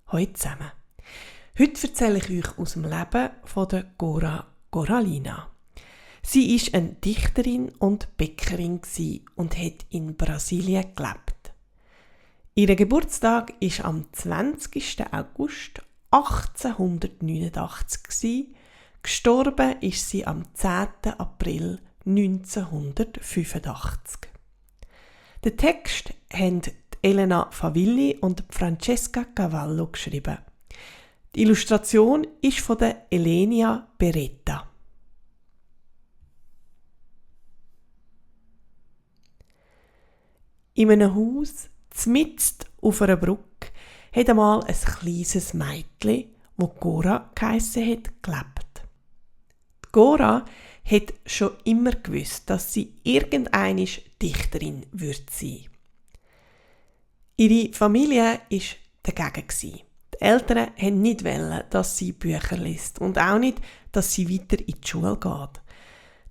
Hallo zusammen. Heute erzähle ich euch aus dem Leben von der Cora Coralina. Sie war eine Dichterin und Bäckerin und hat in Brasilien gelebt. Ihr Geburtstag war am 20. August 1889. Gestorben ist sie am 10. April 1985. Den Text haben Elena Favilli und Francesca Cavallo geschrieben. Die Illustration ist von der Elenia Beretta. In einem Haus, mitten auf einer Brücke, hat einmal ein kleines Mädchen, das Cora geheissen hat, gelebt. Die Cora hat schon immer gewusst, dass sie irgendeinmal Dichterin sein würde. Ihre Familie war dagegen. Die Eltern wollten nicht, dass sie Bücher liest und auch nicht, dass sie weiter in die Schule geht.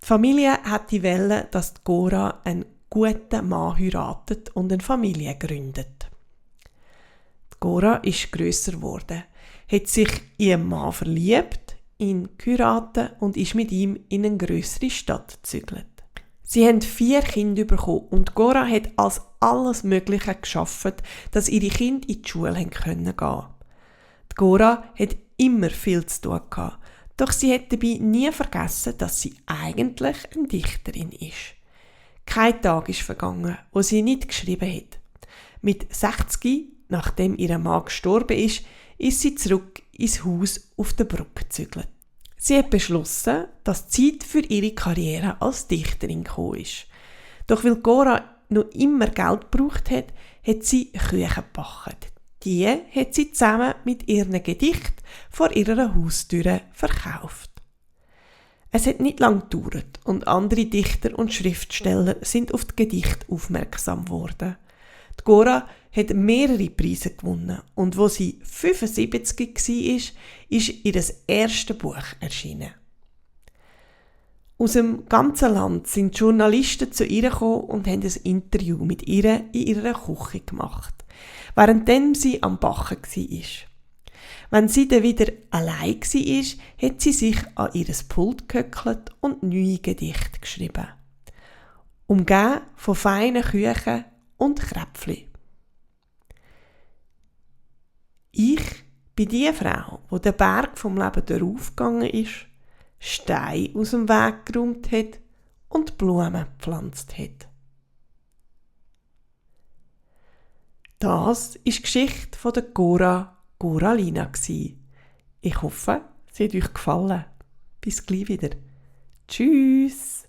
Die Familie wollte, dass Cora einen guten Mann heiratet und eine Familie gründet. Cora ist grösser geworden, hat sich in einen Mann verliebt, ihn geheiratet und ist mit ihm in eine grössere Stadt gezügelt. Sie haben 4 Kinder bekommen und Cora hat als alles Mögliche geschafft, dass ihre Kinder in die Schule gehen können. Cora hat immer viel zu tun gehabt, doch sie hat dabei nie vergessen, dass sie eigentlich eine Dichterin ist. Kein Tag ist vergangen, wo sie nicht geschrieben hat. Mit 60, nachdem ihr Mann gestorben ist sie zurück ins Haus auf der Brücke gezügelt. Sie hat beschlossen, dass die Zeit für ihre Karriere als Dichterin gekommen ist. Doch weil Cora noch immer Geld gebraucht hat sie Kuchen gebacken. Die hat sie zusammen mit ihren Gedichten vor ihrer Haustür verkauft. Es hat nicht lange gedauert und andere Dichter und Schriftsteller sind auf die Gedichte aufmerksam geworden. Die Cora hat mehrere Preise gewonnen und als sie 75 war, ist ihr erstes Buch erschienen. Aus dem ganzen Land sind Journalisten zu ihr gekommen und haben ein Interview mit ihr in ihrer Küche gemacht, währenddem sie am Backen war. Wenn sie dann wieder allein war, hat sie sich an ihr Pult gehöckelt und neue Gedichte geschrieben. Umgeben von feinen Küchen und Kräpfchen. Ich bin die Frau, die den Berg vom Leben daraufgegangen ist, Steine aus dem Weg geräumt hat und Blumen gepflanzt hat. Das ist die Geschichte von der Cora Coralina. Ich hoffe, sie hat euch gefallen. Bis gleich wieder. Tschüss!